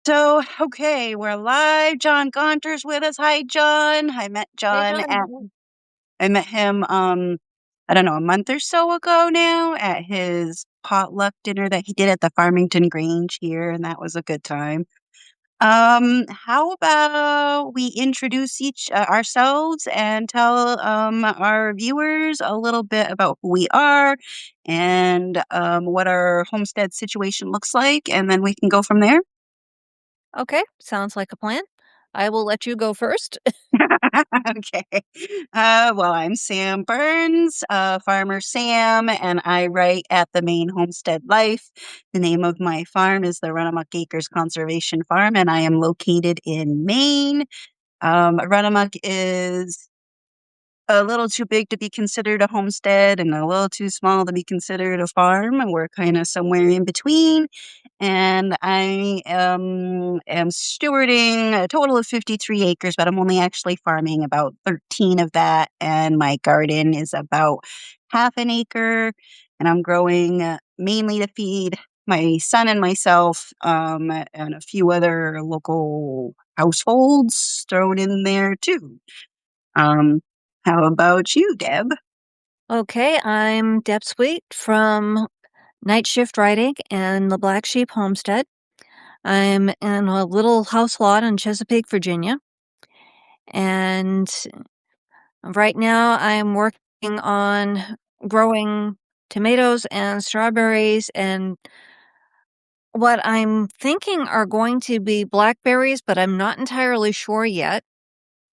Okay, we're live. John Gonter's with us. Hi, John. I met Hey, John John. at I met him I don't know, a month or so ago now at his potluck dinner that he did at the Farmington Grange here, and that was a good time. How about we introduce each ourselves and tell our viewers a little bit about who we are and what our homestead situation looks like, and then we can go from there. Okay, sounds like a plan. I will let you go first. Okay. Well, I'm Sam Burns, Farmer Sam, and I write at the Maine Homestead Life. The name of my farm is the Runamuck Acres Conservation Farm, and I am located in Maine. Runamuck is a little too big to be considered a homestead and a little too small to be considered a farm. We're kind of somewhere in between. And I am stewarding a total of 53 acres, but I'm only actually farming about 13 of that. And my garden is about half an acre. And I'm growing mainly to feed my son and myself, and a few other local households thrown in there too. Um, how about you, Deb? Okay, I'm Deb Sweet from Night Shift Writing and the Black Sheep Homestead. I'm in a little house lot in Chesapeake, Virginia, and right now I'm working on growing tomatoes and strawberries and what I'm thinking are going to be blackberries, but I'm not entirely sure yet.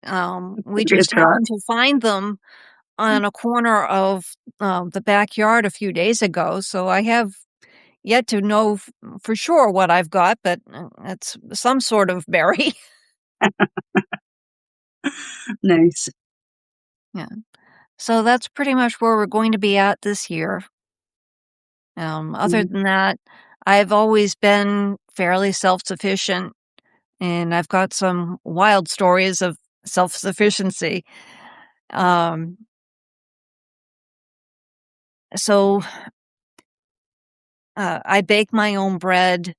We Fingers just happened crossed. to find them on a corner of the backyard a few days ago, so I have yet to know for sure what I've got, but it's some sort of berry. Nice. Yeah. So that's pretty much where we're going to be at this year. Other Mhm. than that, I've always been fairly self-sufficient, and I've got some wild stories of self-sufficiency. Um, so I bake my own bread.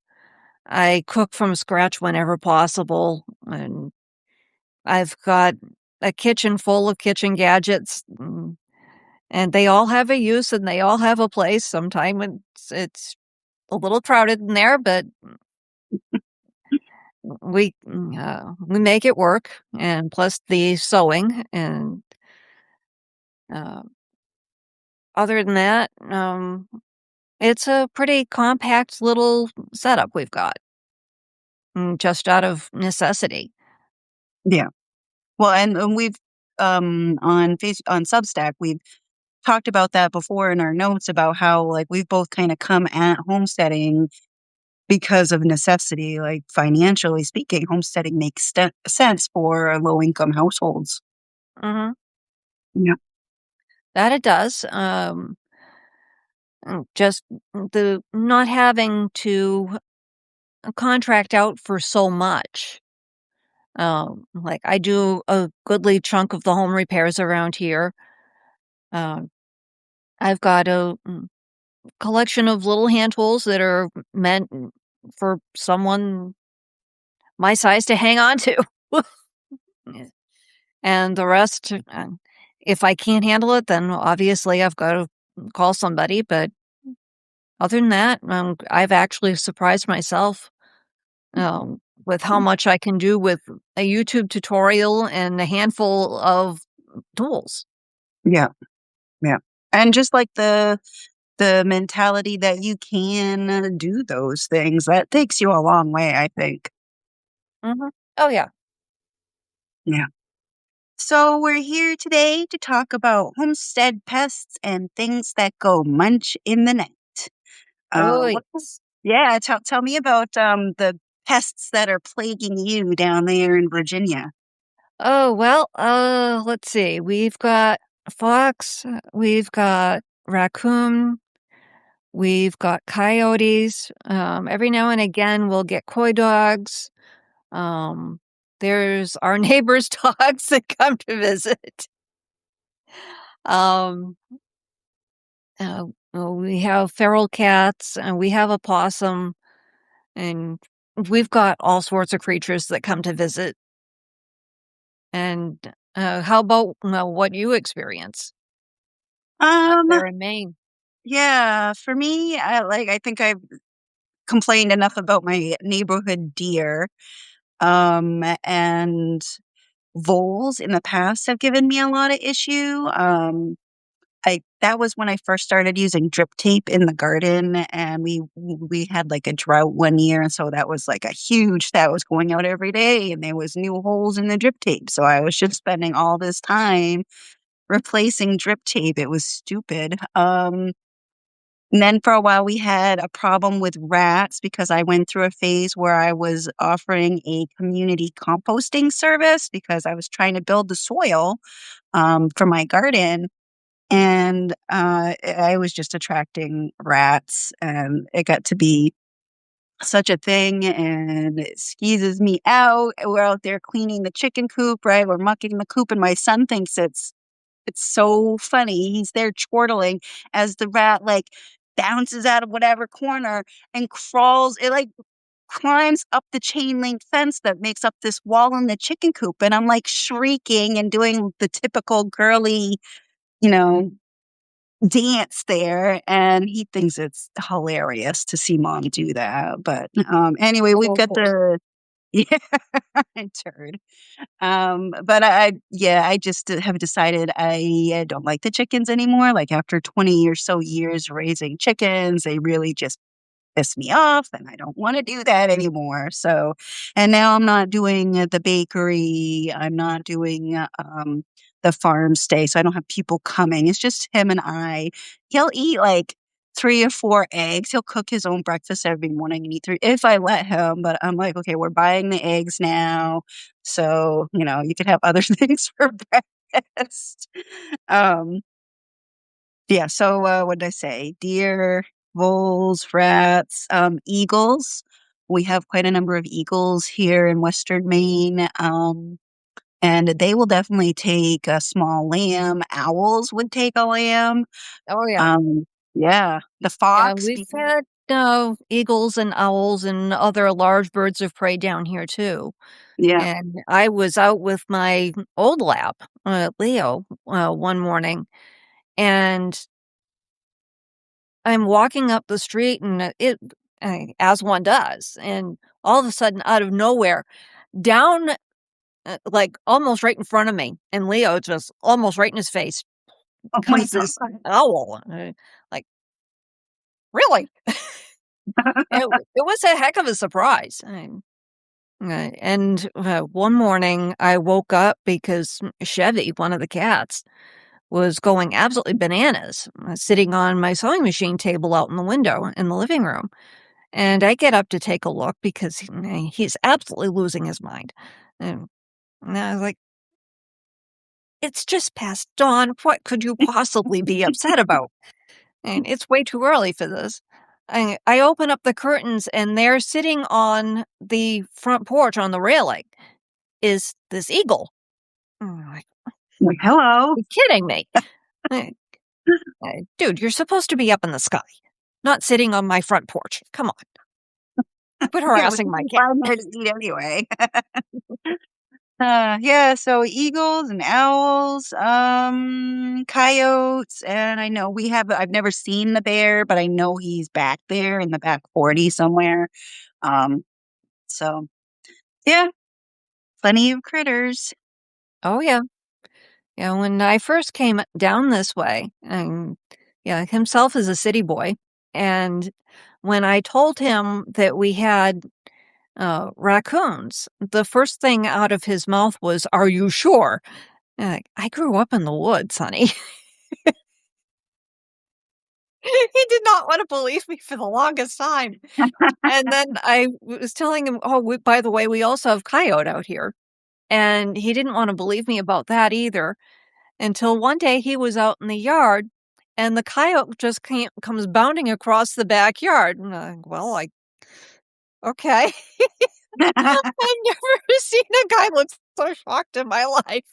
I cook from scratch whenever possible, and I've got a kitchen full of kitchen gadgets, and they all have a use and they all have a place. Sometimes it's a little crowded in there, but we make it work. And plus the sewing, and uh, other than that, it's a pretty compact little setup we've got, just out of necessity. Yeah. Well, and we've on Substack, we've talked about that before in our notes about how like we've both kind of come at homesteading because of necessity, like financially speaking, homesteading makes sense for low income households. Hmm. Yeah. That it does. Just the not having to contract out for so much. Like I do a goodly chunk of the home repairs around here. Um, I've got a collection of little hand tools that are meant for someone my size to hang on to. Yeah. And the rest, if I can't handle it, then obviously I've got to call somebody. But other than that, I've actually surprised myself with how much I can do with a YouTube tutorial and a handful of tools. Yeah. Yeah. And just like the mentality that you can do those things, that takes you a long way, I think. Mhm. Oh, yeah. Yeah. So we're here today to talk about homestead pests and things that go munch in the night. Oh, What? yes. Yeah, tell me about the pests that are plaguing you down there in Virginia. Oh, well, let's see. We've got fox, we've got raccoon, we've got coyotes. Every now and again, we'll get coy dogs. Um, there's our neighbors' dogs that come to visit. Um, we have feral cats, and we have a possum, and we've got all sorts of creatures that come to visit. And, how about, what you experience up Um, there in Maine? yeah, for me, I think I've complained enough about my neighborhood deer, and voles in the past have given me a lot of issue. I that was when I first started using drip tape in the garden, and we had, like, a drought one year, and so that was, like, a huge that was going out every day, and there was new holes in the drip tape, so I was just spending all this time replacing drip tape. It was stupid. And then for a while, we had a problem with rats because I went through a phase where I was offering a community composting service because I was trying to build the soil, for my garden, and, I was just attracting rats, and it got to be such a thing, and it skeezes me out. We're out there cleaning the chicken coop, right? We're mucking the coop, and my son thinks it's so funny. He's there chortling as the rat, like, bounces out of whatever corner and crawls it, like, climbs up the chain link fence that makes up this wall in the chicken coop, and I'm, like, shrieking and doing the typical girly, you know, dance there, and he thinks it's hilarious to see mom do that, but, anyway, we've got Oh. the yeah, turd. But yeah, I just have decided I don't like the chickens anymore. Like after 20 or so years raising chickens, they really just piss me off and I don't want to do that anymore. So, and now I'm not doing the bakery. I'm not doing the farm stay. So I don't have people coming. It's just him and I. He'll eat like 3 or 4 eggs. He'll cook his own breakfast every morning and eat three if I let him. But I'm like, okay, we're buying the eggs now. So, you could have other things for breakfast. Um, yeah, so, what did I say? Deer, voles, rats, eagles. We have quite a number of eagles here in Western Maine, and they will definitely take a small lamb. Owls would take a lamb. Oh, yeah. Um, yeah, the Yeah, fox we've because had, eagles and owls and other large birds of prey down here too, yeah. and I was out with my old lab, Leo, one morning, and I'm walking up the street and as one does, and all of a sudden, out of nowhere, down, like, almost right in front of me, and Leo just almost right in his face, Oh my comes this god. owl, like, "Really?" It was a heck of a surprise, one morning, I woke up because Chevy, one of the cats, was going absolutely bananas, sitting on my sewing machine table out in the window in the living room. And I get up to take a look because he's absolutely losing his mind. And, and I was like, it's just past dawn. What could you possibly be upset about? And it's way too early for this. I open up the curtains and there sitting on the front porch on the railing is this eagle. I'm like, Like, hello. you kidding me? Uh, Dude, you're supposed to be up in the sky, not sitting on my front porch. Come on, quit Yeah, we harassing my couldn't cat. find there to eat anyway. Yeah, so eagles and owls, coyotes, and I know I've never seen the bear, but I know he's back there in the back 40 somewhere. Um, so yeah, plenty of critters. Oh, yeah. Yeah, when I first came down this way, and yeah, himself is a city boy, and when I told him that we had, raccoons, the first thing out of his mouth was, "Are you sure?" I grew up in the woods, honey." He did not wanna believe me for the longest time, and then I was telling him, "Oh, by the way, we also have coyote out here," and he didn't wanna believe me about that either. Until one day he was out in the yard and the coyote just comes bounding across the backyard. And I'm like, well, like, okay. I've never seen a guy look so shocked in my life.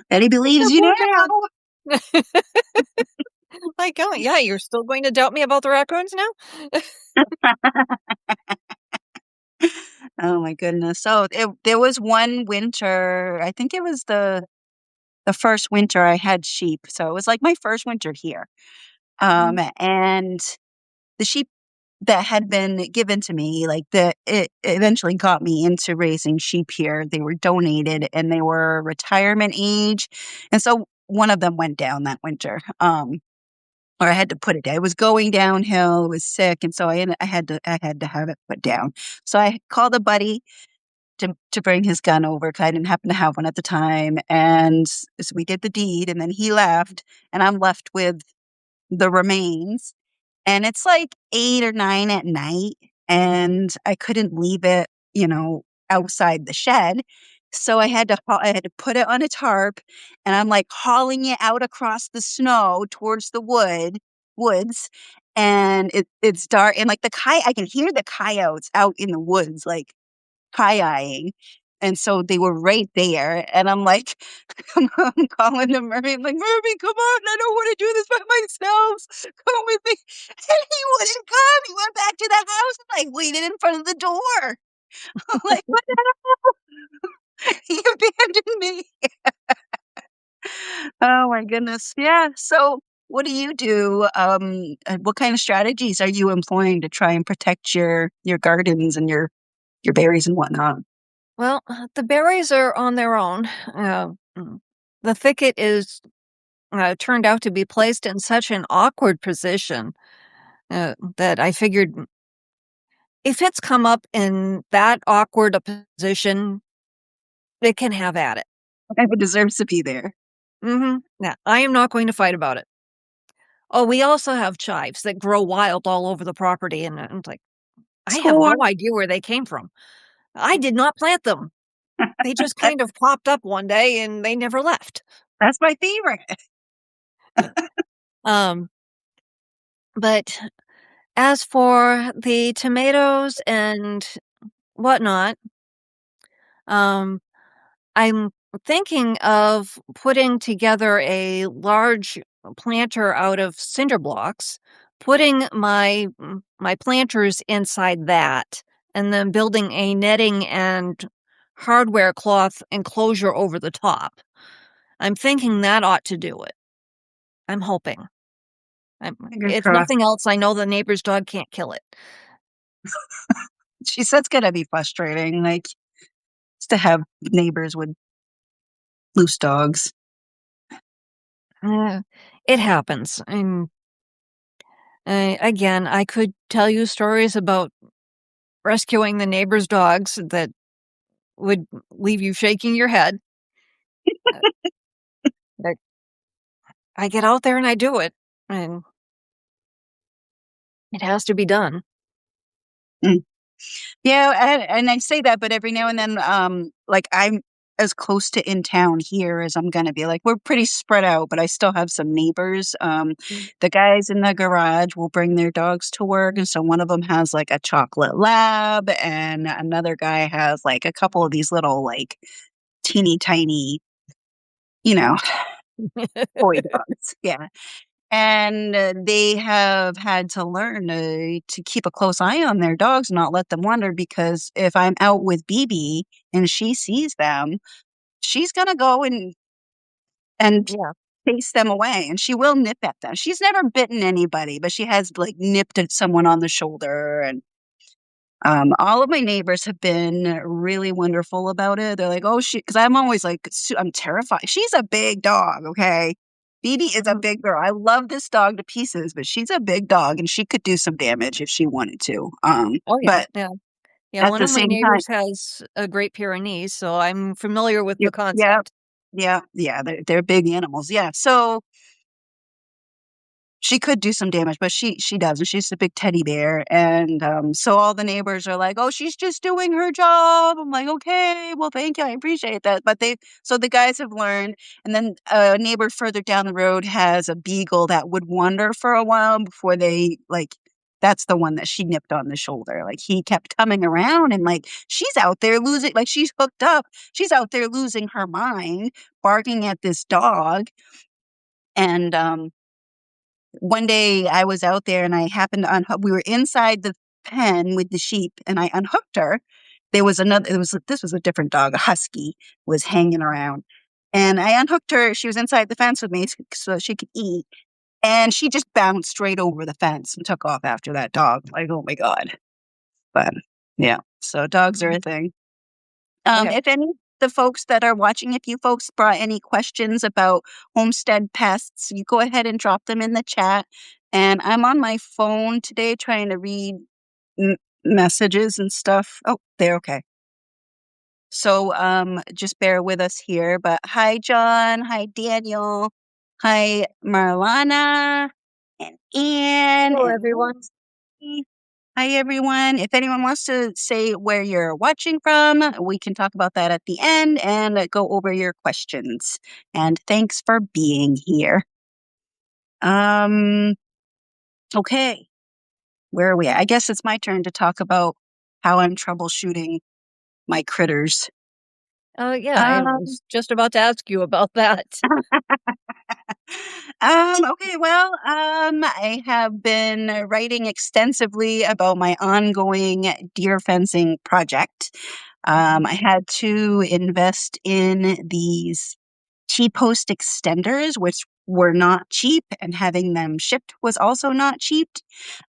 Betty believes The you poor now. man. Like, "Oh, yeah, you're still going to doubt me about the raccoons now?" Oh my goodness. So there was one winter, I think it was the first winter I had sheep. So it was like my first winter here. Mhm. And the sheep that had been given to me, like it eventually got me into raising sheep here. They were donated and they were retirement age. And so one of them went down that winter. Or I had to put it down. It was going downhill. It was sick. And so I had to have it put down. So I called a buddy to bring his gun over 'cause I didn't happen to have one at the time. And so we did the deed and then he left and I'm left with the remains. And it's like 8 or 9 at night, and I couldn't leave it, outside the shed. So I had to put it on a tarp, and I'm, like, hauling it out across the snow towards the woods, and it's dark, and, like, I can hear the coyotes out in the woods, like, eyeing, and so they were right there, and I'm like, I'm calling to Murphy, I'm like, "Murphy, come on, I don't wanna do this by myself, come with me," and he wouldn't come, he went back to the house and, like, waited in front of the door. I'm like, "What the hell?" He abandoned me. Oh my goodness, yeah, so what do you do? What kind of strategies are you employing to try and protect your gardens and your berries and whatnot? Well, the berries are on their own. The thicket is, turned out to be placed in such an awkward position, that I figured if it's come up in that awkward a position, it can have at it. It deserves to be there. Mhm. Yeah, I am not going to fight about it. Oh, we also have chives that grow wild all over the property, and it's like, I have Score. no idea where they came from. I did not plant them. They just That kind of popped up one day and they never left. that's my favorite. Yeah. Um, but as for the tomatoes and whatnot, um, I'm thinking of putting together a large planter out of cinder blocks, putting my planters inside that, and then building a netting and hardware cloth enclosure over the top. I'm thinking that ought to do it. I'm hoping. Fingers If crossed. nothing else, I know the neighbor's dog can't kill it. She said it's gonna be frustrating, like, just to have neighbors with loose dogs. Uh, it happens. And again, I could tell you stories about rescuing the neighbor's dogs that would leave you shaking your head. Uh, but I get out there and I do it, and it has to be done. Mm. Yeah, and I say that, but every now and then, like, I'm as close to in town here as I'm gonna be, like, we're pretty spread out, but I still have some neighbors, Mm. the guys in the garage will bring their dogs to work, and so one of them has, like, a chocolate lab, and another guy has, like, a couple of these little, like, teeny tiny, you know, toy dogs, yeah. And, they have had to learn, to keep a close eye on their dogs, not let them wander, because if I'm out with BB and she sees them, she's gonna go and Yeah. chase them away, and she will nip at them. She's never bitten anybody, but she has, like, nipped at someone on the shoulder, and all of my neighbors have been really wonderful about it. They're like, "Oh, because I'm always like, I'm terrified. She's a big dog, okay? BB is a Mhm. big girl. I love this dog to pieces, but she's a big dog and she could do some damage if she wanted to. Oh, yeah, But yeah. Yeah, at one the of my same time, neighbors has a Great Pyrenees, so I'm familiar with the yeah, concept. yeah, they're big animals. Yeah, so she could do some damage, but she doesn't. She's a big teddy bear, and, so all the neighbors are like, "Oh, she's just doing her job." I'm like, "Okay, well, thank you, I appreciate that." But so the guys have learned, and then a neighbor further down the road has a beagle that would wander for a while before that's the one that she nipped on the shoulder. Like, he kept coming around and, like, she's out there losing like, she's hooked up. She's out there losing her mind, barking at this dog, and, one day I was out there and I happened to unhook. We were inside the pen with the sheep, and I unhooked her. There was another. It was this was a different dog. A husky was hanging around, and I unhooked her. She was inside the fence with me so she could eat, and she just bounced straight over the fence and took off after that dog. Like, oh my god! But yeah, so dogs are a Mhm. thing. Okay. If any of the folks that are watching, if you folks brought any questions about homestead pests, you go ahead and drop them in the chat. And I'm on my phone today trying to read m- messages and stuff. Oh, they're okay. So just bear with us here. But hi, John. Hi, Daniel. Hi, Marlana and Anne Hello, and everyone. Lucy. Hi, everyone. If anyone wants to say where you're watching from, we can talk about that at the end and go over your questions. And thanks for being here. Um, okay, where are we at? I guess it's my turn to talk about how I'm troubleshooting my critters. Oh, yeah, I Um, was just about to ask you about that. okay, well, I have been writing extensively about my ongoing deer fencing project. Mhm. I had to invest in these T-post extenders, which were not cheap, and having them shipped was also not cheap.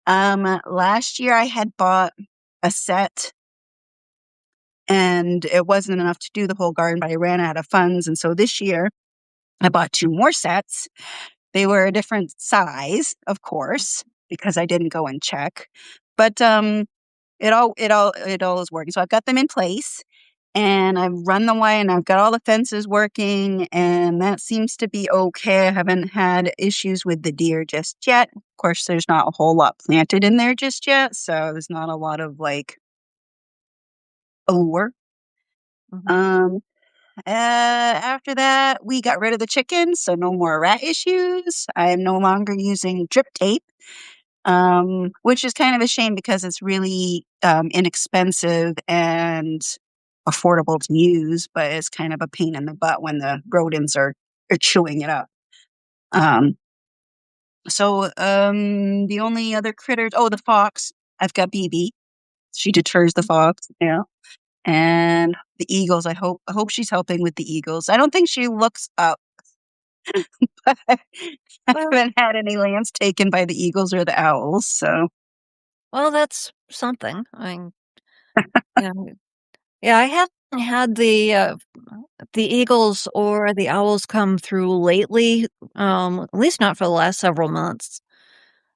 Last year I had bought a set and it wasn't enough to do the whole garden, but I ran out of funds. And so this year I bought two more sets. They were a different size, of course, because I didn't go and check. But it all is working. So I've got them in place and I've run the wire and I've got all the fences working and that seems to be okay. I haven't had issues with the deer just yet. Of course, there's not a whole lot planted in there just yet, so there's not a lot of like allure. Mhm. Um after that, we got rid of the chickens, so no more rat issues. I am no longer using drip tape, which is kind of a shame because it's really inexpensive and affordable to use, but it's kind of a pain in the butt when the rodents are chewing it up. Um, the only other critters, oh, the fox. I've got BB. She deters the fox. Yeah. And the eagles, I hope she's helping with the eagles. I don't think she looks up. But I Well haven't had any lambs taken by the eagles or the owls, so well, that's something. Yeah, yeah, I haven't had the eagles or the owls come through lately, at least not for the last several months.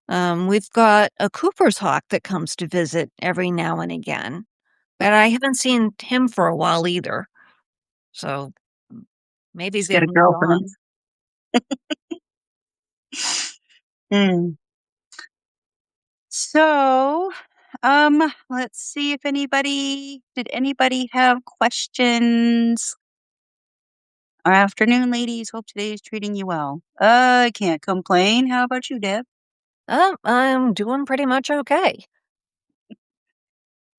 We've got a Cooper's hawk that comes to visit every now and again, but I haven't seen him for a while either, so maybe just they've get a moved girlfriend. on. Mm. So, let's see if did anybody have questions? Afternoon, ladies. Hope today is treating you well. I can't complain. How about you, Deb? I'm doing pretty much okay.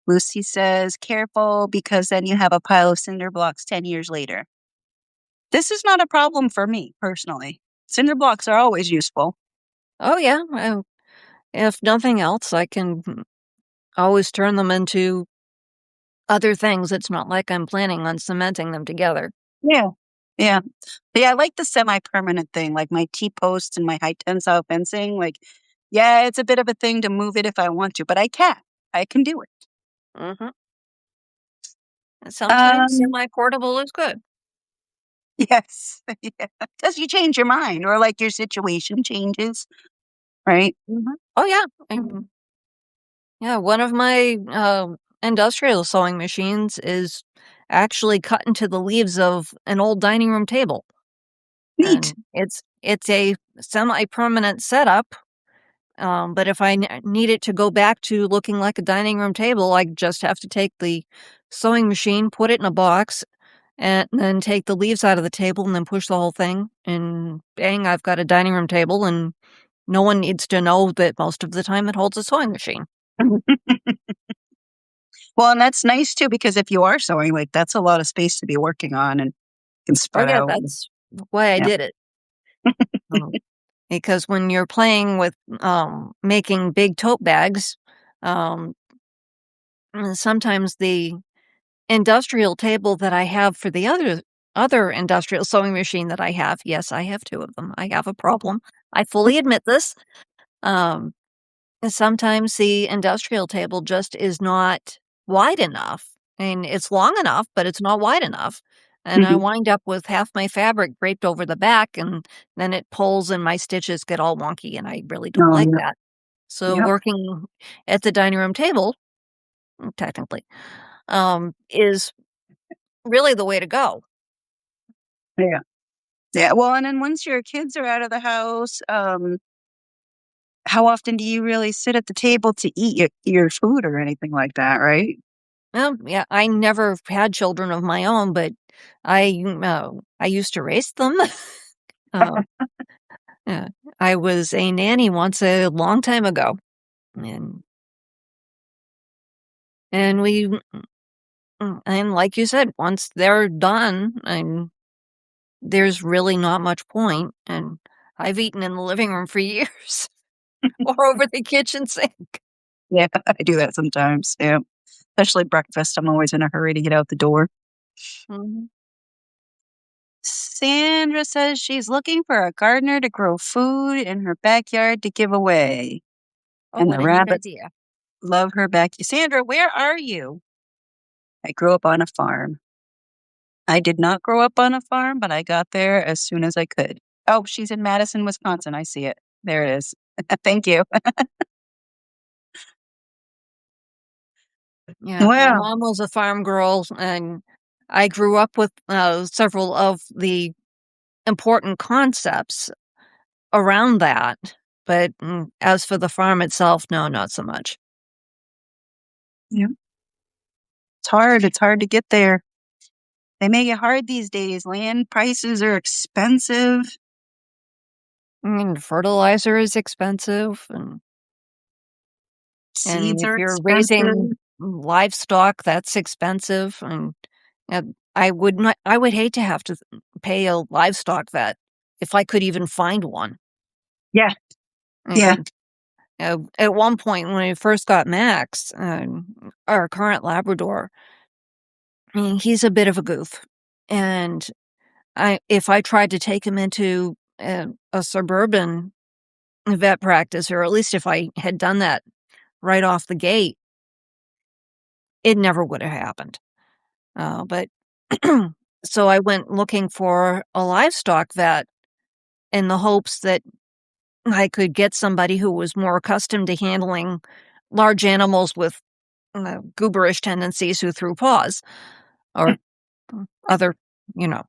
Lucy says, careful because then you have a pile of cinder blocks 10 years later. This is not a problem for me personally. Cinder blocks are always useful. Oh, yeah, if nothing else, I can always turn them into other things. It's not like I'm planning on cementing them together. Yeah. Yeah. Yeah, I like the semi-permanent thing, like my T-posts and my high tensile fencing. Like, yeah, it's a bit of a thing to move it if I want to, but I can. I can do it. Mhm. Sometimes Um, semi-portable is good. yes. Yeah. Because you change your mind or like your situation changes, right? Mhm. Oh, yeah, yeah, one of my, industrial sewing machines is actually cut into the leaves of an old dining room table, Neat. and it's a semi-permanent setup, but if I need it to go back to looking like a dining room table, I just have to take the sewing machine, put it in a box, and then take the leaves out of the table and then push the whole thing, and bang, I've got a dining room table, and no one needs to know that most of the time it holds a sewing machine. Well, and that's nice too, because if you are sewing, like that's a lot of space to be working on and can Oh, spread yeah, out. that's why I Yeah. did it. because when you're playing with, making big tote bags, um, sometimes the industrial table that I have for the other industrial sewing machine that I have, yes, I have 2 of them, I have a problem, I fully admit this, um, sometimes the industrial table just is not wide enough, and it's long enough, but it's not wide enough, and I Mhm. wind up with half my fabric draped over the back, and then it pulls and my stitches get all wonky, and I really don't Oh, like yeah. that. So Yep. working at the dining room table, technically, is really the way to go. Yeah. Yeah, well, and then once your kids are out of the house, how often do you really sit at the table to eat your food or anything like that, right? Yeah, I never had children of my own, but I used to raise them. Uh, yeah, I was a nanny once a long time ago, and we and like you said, once they're done, and there's really not much point, and I've eaten in the living room for years or over the kitchen sink. Yeah, I do that sometimes, yeah. Especially breakfast, I'm always in a hurry to get out the door. Mhm. Sandra says she's looking for a gardener to grow food in her backyard to give away, Oh, and the what a neat rabbits idea. love her back. Sandra, where are you? I grew up on a farm. I did not grow up on a farm, but I got there as soon as I could. Oh, she's in Madison, Wisconsin. I see it. There it is. Thank you. Yeah, my Well, mom was a farm girl, and I grew up with, several of the important concepts around that, but, as for the farm itself, no, not so much. yeah, it's hard. It's hard to get there. They make it hard these days. Land prices are expensive. Fertilizer is expensive, and Seeds if are you're expensive. raising livestock, that's expensive, and I would hate to have to pay a livestock vet if I could even find one, Yeah, yeah. and, at one point, when we first got Max, our current Labrador, he's a bit of a goof, and if I tried to take him into a suburban vet practice, or at least if I had done that right off the gate, it never would have happened. But so I went looking for a livestock vet in the hopes that I could get somebody who was more accustomed to handling large animals with gooberish tendencies who threw paws or other, you know,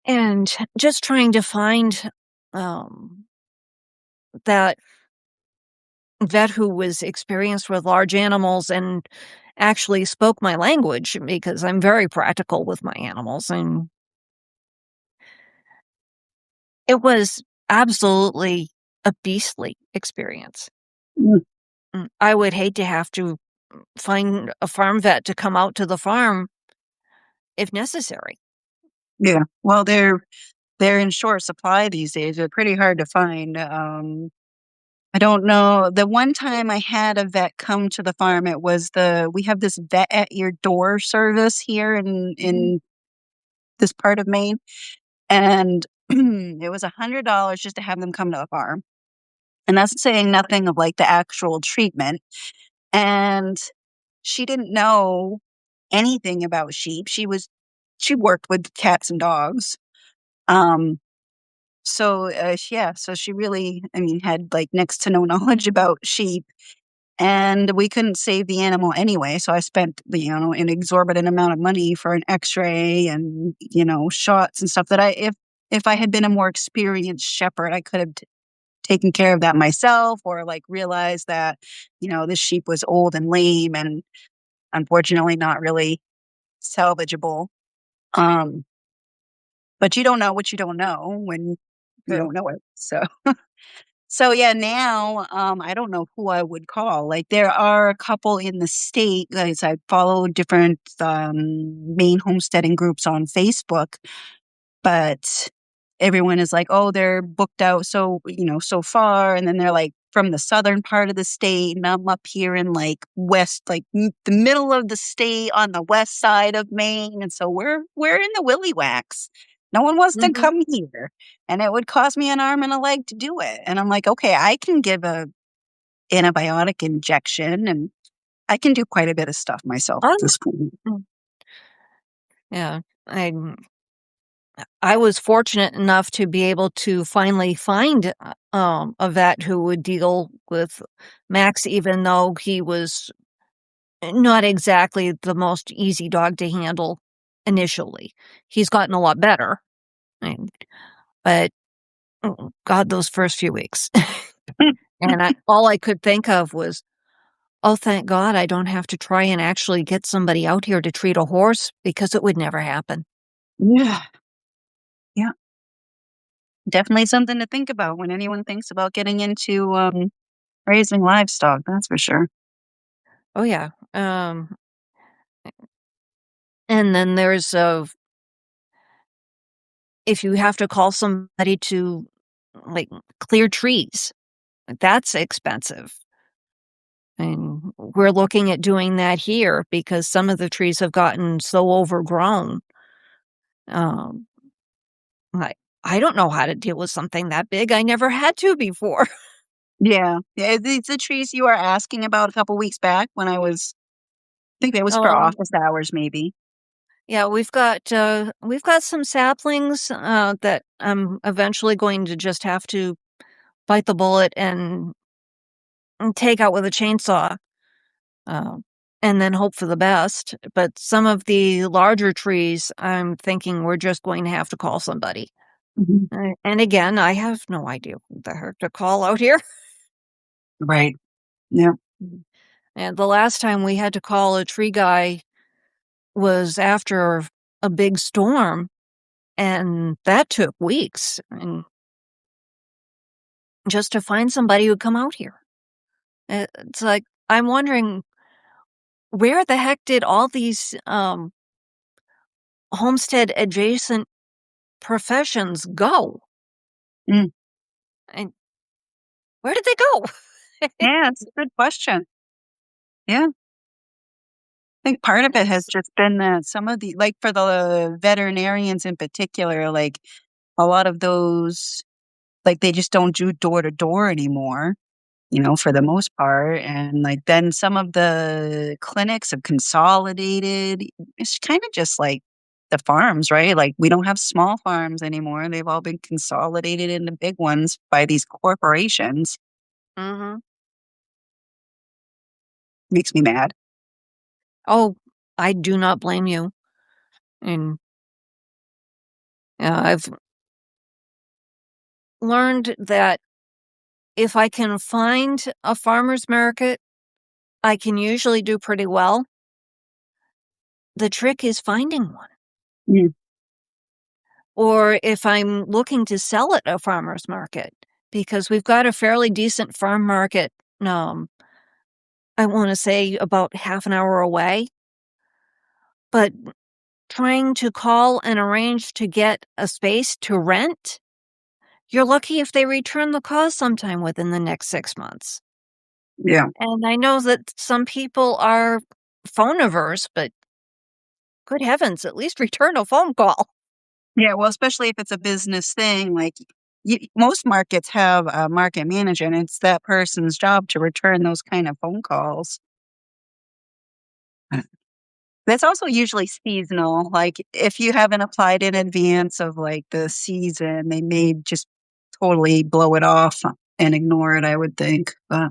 and just trying to find um, that vet who was experienced with large animals and actually spoke my language because I'm very practical with my animals. And it was absolutely a beastly experience. Mm, I would hate to have to find a farm vet to come out to the farm if necessary. yeah. Well, they're in short supply these days. They're pretty hard to find. I don't know. The one time I had a vet come to the farm, it was we have this vet at your door service here Mhm. in this part of Maine, and it was $100 just to have them come to the farm. And that's saying nothing of like the actual treatment. And she didn't know anything about sheep. She worked with cats and dogs. Um, so she really, I mean, had like next to no knowledge about sheep, and we couldn't save the animal anyway. So I spent, an exorbitant amount of money for an X-ray and shots and stuff that if I had been a more experienced shepherd, I could have taken care of that myself, or like realized that this sheep was old and lame and unfortunately not really salvageable. Um, but you don't know what you don't know when you True. don't know it. So yeah, now I don't know who I would call. Like there are a couple in the state. Like I follow different Maine homesteading groups on Facebook, but everyone is like, "Oh, they're booked out so, so far," and then they're, like, from the southern part of the state, and I'm up here in, like, west like, the middle of the state on the west side of Maine, and so we're in the willy wax. No one wants to Mhm. come here, and it would cost me an arm and a leg to do it, and I'm like, "Okay, I can give a antibiotic injection, and I can do quite a bit of stuff myself at Oh, this point." mm, yeah. I was fortunate enough to be able to finally find, a vet who would deal with Max, even though he was not exactly the most easy dog to handle initially. He's gotten a lot better, and but, God, those first few weeks. And all I could think of was, "Oh, thank God I don't have to try and actually get somebody out here to treat a horse because it would never happen." Yeah, yeah. Definitely something to think about when anyone thinks about getting into, raising livestock, that's for sure. Oh, yeah. And then there's, if you have to call somebody to, like, clear trees, that's expensive. And we're looking at doing that here because some of the trees have gotten so overgrown. Um, I I don't know how to deal with something that big. I never had to before. Yeah. Yeah, it's the trees you were asking about a couple weeks back when I think it was for Um, office hours maybe. yeah, we've got some saplings, that I'm eventually going to just have to bite the bullet and take out with a chainsaw, um, and then hope for the best. But some of the larger trees, I'm thinking we're just going to have to call somebody. Mhm. And again, I have no idea who the heck to call out here. Right. Yeah. Mhm. And the last time we had to call a tree guy was after a big storm, and that took weeks, and just to find somebody who'd come out here. It's like, I'm wondering where the heck did all these, homestead adjacent professions go? Mm. And where did they go? Yeah, it's a good question. Yeah. I think part of it has It's just been that some of the like, for the veterinarians in particular, like, a lot of those like, they just don't do door to door anymore. For the Mhm, most part. And like then some of the clinics have consolidated. It's kind of just like the farms, right? Like we don't have small farms anymore. They've all been consolidated into big ones by these corporations. mhm. Makes me mad. Oh, I do not blame you, and, I've learned that if I can find a farmer's market, I can usually do pretty well. The trick is finding one. Mm, Or if I'm looking to sell at a farmer's market, because we've got a fairly decent farm market, um, I wanna say about half an hour away, but trying to call and arrange to get a space to rent, you're lucky if they return the call sometime within the next 6 months. yeah. And I know that some people are phone averse, but good heavens, at least return a phone call. Yeah. Well, especially if it's a business thing, like most markets have a market manager and it's that person's job to return those kind of phone calls. That's also usually seasonal, like, if you haven't applied in advance of, like, the season, they may just totally blow it off and ignore it, I would think, but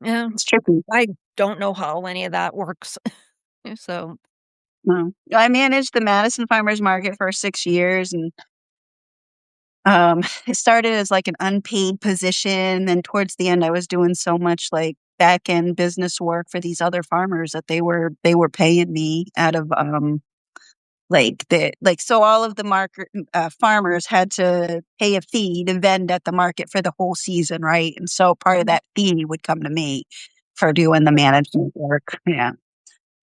Yeah, it's tricky. I don't know how any of that works. So, No. I managed the Madison Farmers Market for 6 years, and, it started as, like, an unpaid position, then towards the end, I was doing so much, like, back-end business work for these other farmers that they were paying me out of, so all of the market farmers had to pay a fee to vend at the market for the whole season, right? And so part of mhm, that fee would come to me for doing the management work, yeah.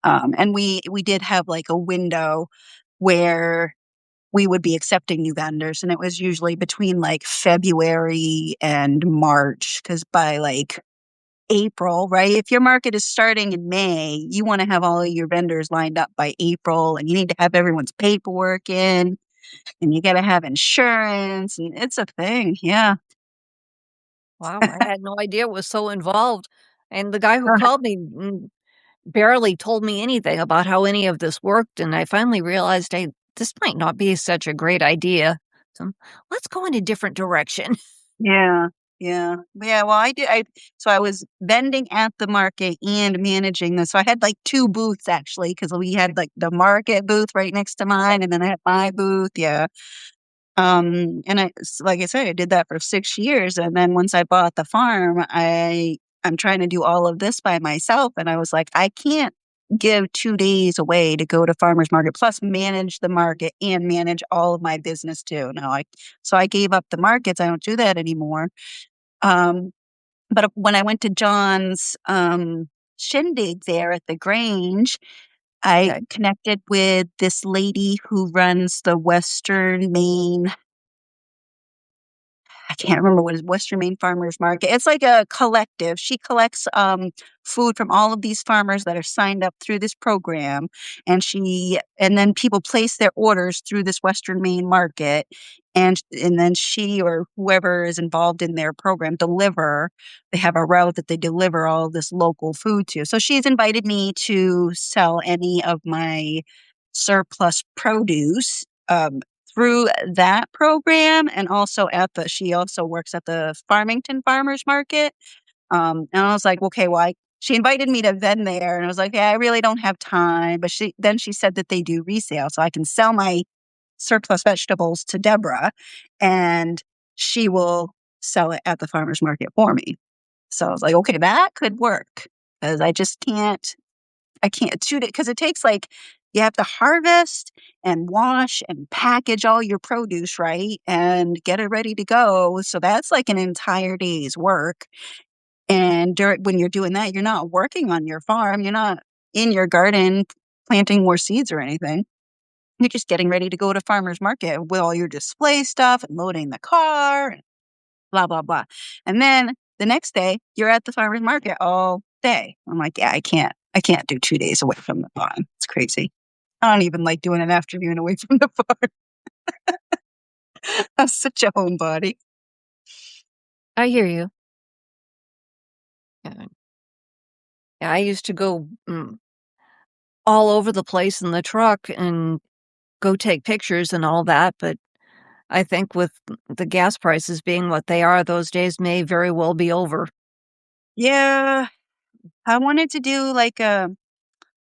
And we did have, like, a window where we would be accepting new vendors, and it was usually between like February and March, because by like April, right? If your market is starting in May, you want to have all of your vendors lined up by April, and you need to have everyone's paperwork in, and you got to have insurance, and it's a thing. Yeah. Wow, I had no idea it was so involved, and the guy who called me, barely told me anything about how any of this worked, and I finally realized this might not be such a great idea. So, let's go in a different direction. Yeah. Yeah. Yeah. Well, so I was vending at the market and managing this. So I had like two booths actually, because we had like the market booth right next to mine, and then I had my booth. Yeah. And like I said, I did that for 6 years. And then once I bought the farm, I'm trying to do all of this by myself. And I was like, I can't give 2 days away to go to farmers market, plus manage the market and manage all of my business too. No, so I gave up the markets. I don't do that anymore. Um, but when I went to John's, shindig there at the Grange, I Okay. connected with this lady who runs the Western Maine. I can't remember what is Western Maine Farmers Market. It's like a collective. She collects food from all of these farmers that are signed up through this program, and then people place their orders through this Western Maine market, and then she or whoever is involved in their program deliver. They have a route that they deliver all of this local food to. So she's invited me to sell any of my surplus produce. Through that program, and also she also works at the Farmington Farmers Market. And I was like, okay, she invited me to vend there, and I was like, yeah, I really don't have time. But she said that they do resale, so I can sell my surplus vegetables to Deborah, and she will sell it at the farmers market for me. So I was like, okay, that could work, because I can't shoot it because it takes like you have to harvest and wash and package all your produce, right? And get it ready to go. So that's like an entire day's work. And when you're doing that, you're not working on your farm. You're not in your garden planting more seeds or anything. You're just getting ready to go to farmer's market with all your display stuff and loading the car, and blah, blah, blah. And then the next day, you're at the farmer's market all day. I'm like, yeah, I can't do 2 days away from the farm. It's crazy. I don't even like doing an afternoon away from the farm. I'm such a homebody. I hear you. Yeah, yeah, I used to go, all over the place in the truck and go take pictures and all that, but I think with the gas prices being what they are, those days may very well be over. Yeah, I wanted to do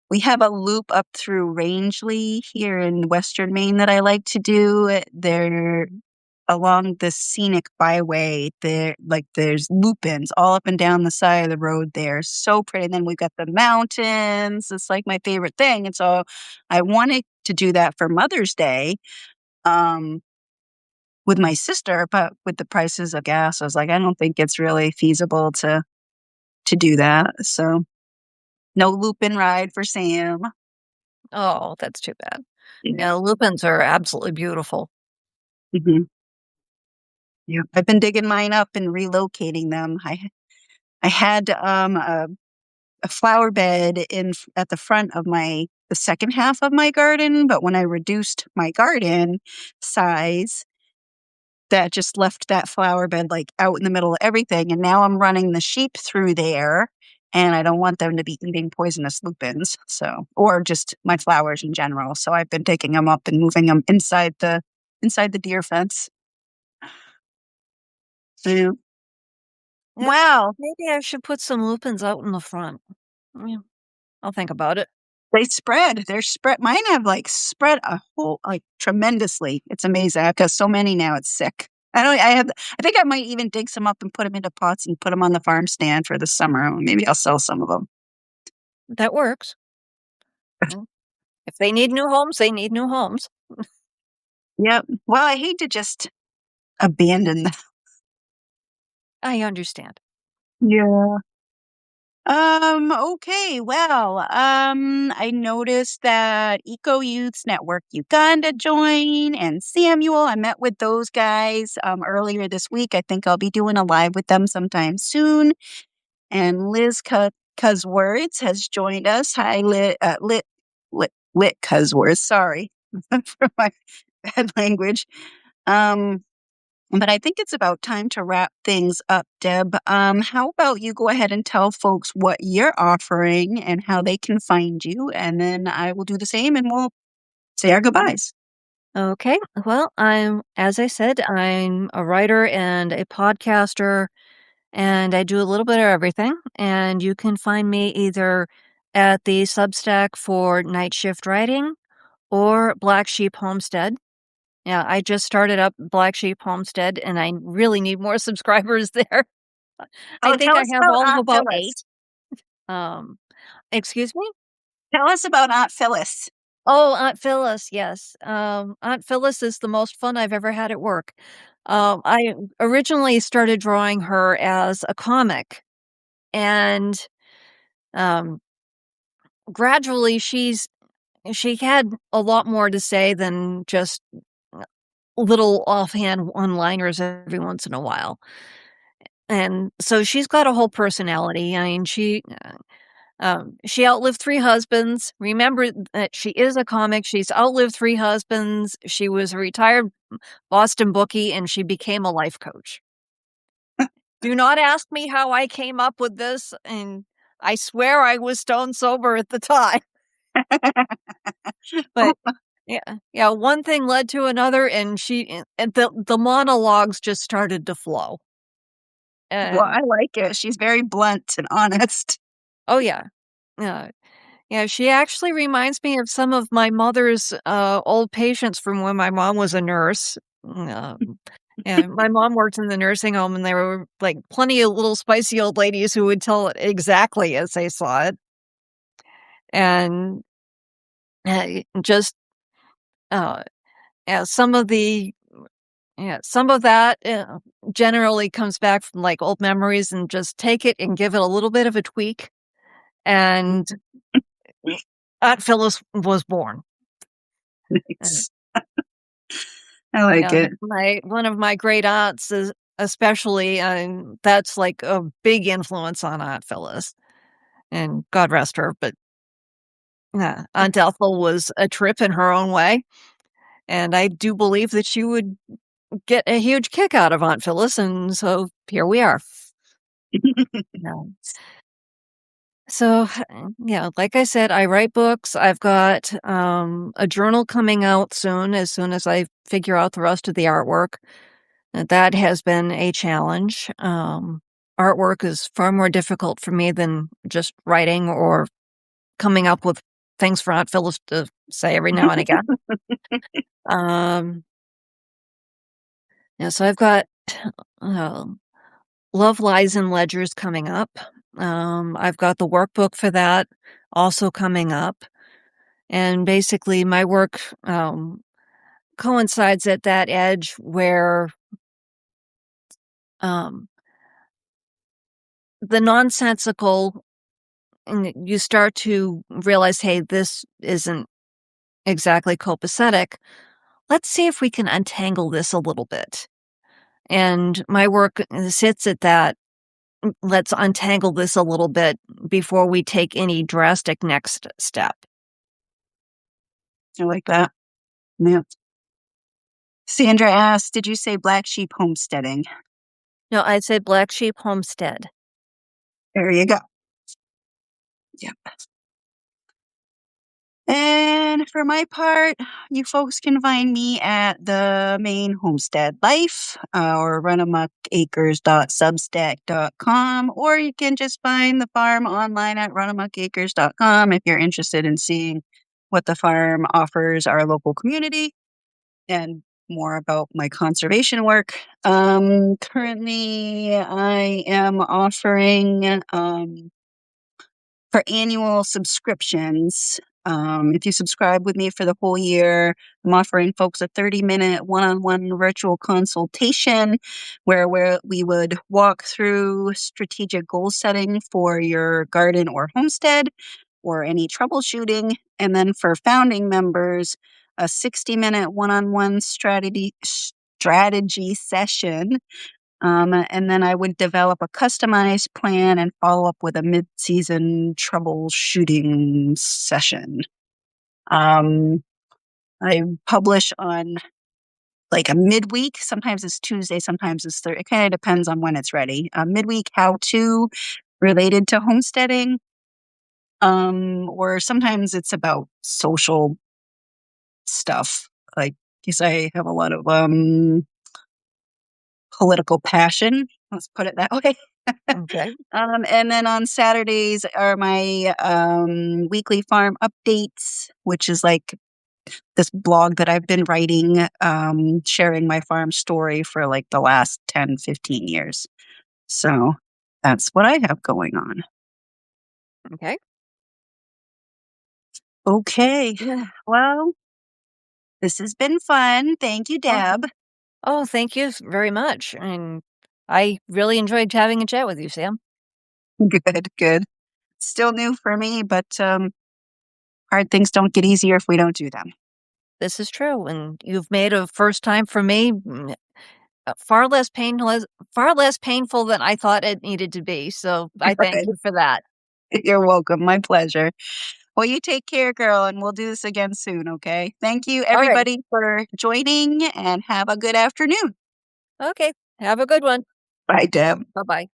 we have a loop up through Rangeley here in Western Maine that I like to do. There along the scenic byway, there's lupins all up and down the side of the road there. So pretty. And then we've got the mountains. It's like my favorite thing. And so I wanted to do that for Mother's Day, um, with my sister, but with the prices of gas, I was like, I don't think it's really feasible to do that. So no lupin ride for Sam. Oh, that's too bad. Yeah. Yeah, lupins are absolutely beautiful. Mhm. Yeah. I've been digging mine up and relocating them. I had a flower bed at the front of the second half of my garden, but when I reduced my garden size, that just left that flower bed like out in the middle of everything. And now I'm running the sheep through there, and I don't want them to be eating poisonous lupins. So, or just my flowers in general. So I've been taking them up and moving them inside the deer fence. So, Yeah, wow, maybe I should put some lupins out in the front. Yeah, I'll think about it. they spread. They're spread. Mine have like spread a whole like tremendously. It's amazing. I've got so many now. It's sick. I don't. I have. I think I might even dig some up and put them into pots and put them on the farm stand for the summer. Maybe I'll sell some of them. That works. Yeah. If they need new homes, they need new homes. Yep. Well, I hate to just abandon them. I understand. Yeah. Okay, well, I noticed that Eco Youths Network Uganda joined and Samuel. I met with those guys earlier this week. I think I'll be doing a live with them sometime soon. And Liz Cuzwords has joined us. Hi, Lit Cuzwords. Sorry for my bad language. Um, but I think it's about time to wrap things up, Deb. How about you go ahead and tell folks what you're offering and how they can find you, and then I will do the same and we'll say our goodbyes. Okay. Well, as I said, I'm a writer and a podcaster, and I do a little bit of everything. And you can find me either at the Substack for Night Shift Writing or Black Sheep Homestead. Yeah, I just started up Black Sheep Homestead, and I really need more subscribers there. I Oh, think tell I us have about all of Aunt about Phyllis. 8. Um, excuse me? Tell us about Aunt Phyllis. Oh, Aunt Phyllis, yes. Aunt Phyllis is the most fun I've ever had at work. I originally started drawing her as a comic, and um, gradually she had a lot more to say than just little offhand one-liners every once in a while. And so she's got a whole personality. I mean, she outlived 3 husbands. Remember that she is a comic. She's outlived 3 husbands. She was a retired Boston bookie, and she became a life coach. Do not ask me how I came up with this, and I swear I was stone sober at the time. Oh, But yeah, one thing led to another, and the monologues just started to flow. well, And I like it. She's very blunt and honest. oh yeah, yeah. Yeah, she actually reminds me of some of my mother's, old patients from when my mom was a nurse. And my mom worked in the nursing home, and there were, like, plenty of little spicy old ladies who would tell it exactly as they saw it. And, just, uh, yeah, some of that, generally comes back from, like, old memories, and just take it and give it a little bit of a tweak, and Aunt Phyllis was born. Nice. I like Yeah, it. my one of my great aunts is especially, that's like a big influence on Aunt Phyllis, and God rest her, but yeah, Aunt Ethel was a trip in her own way, and I do believe that she would get a huge kick out of Aunt Phyllis, and so here we are. Yeah. So, yeah, like I said, I write books. I've got, a journal coming out soon as I figure out the rest of the artwork. That has been a challenge. Artwork is far more difficult for me than just writing or coming up with things for Aunt Phyllis to say every now and again. Um, yeah, so I've got uh, Love Lies in Ledgers coming up. I've got the workbook for that also coming up. And basically, my work coincides at that edge where um, the nonsensical, and you start to realize, hey, this isn't exactly copacetic. Let's see if we can untangle this a little bit. And my work sits at that. Let's untangle this a little bit before we take any drastic next step. I like that. Yeah. Sandra asked, did you say black sheep homesteading? No, I'd say Black Sheep Homestead. There you go. Yeah. And for my part, you folks can find me at the main Homestead Life or runamuckacres.substack.com, or you can just find the farm online at runamuckacres.com if you're interested in seeing what the farm offers our local community and more about my conservation work. Currently, I am offering for annual subscriptions If you subscribe with me for the whole year, I'm offering folks a 30-minute one-on-one virtual consultation where we would walk through strategic goal setting for your garden or homestead or any troubleshooting. And then for founding members, a 60-minute one-on-one strategy session. And then I would develop a customized plan and follow up with a mid-season troubleshooting session. Um, I publish on like a midweek. Sometimes it's Tuesday, sometimes it's Thursday. It kind of depends on when it's ready. A midweek how to related to homesteading. Or sometimes it's about social stuff. Like, because I have a lot of political passion. Let's put it that way. Okay. And then on Saturdays are my weekly farm updates, which is like this blog that I've been writing, sharing my farm story for like the last 10, 15 years. So that's what I have going on. Okay. Okay. Yeah. Well, this has been fun. Thank you, Oh, Deb. oh, thank you very much. And I really enjoyed having a chat with you, Sam. Good, good. Still new for me, but hard things don't get easier if we don't do them. This is true, and you've made a first time for me far less painful than I thought it needed to be. So I thank Right. you for that. You're welcome. My pleasure. Well, you take care, girl, and we'll do this again soon, okay? Thank you, All right. everybody, for joining, and have a good afternoon. Okay. Have a good one. Bye, Deb. Bye bye.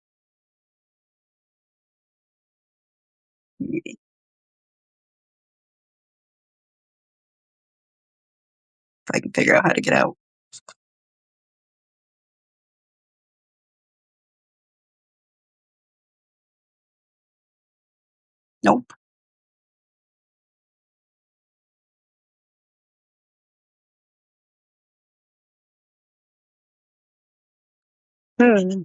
If I can figure out how to get out. Nope. Hmm.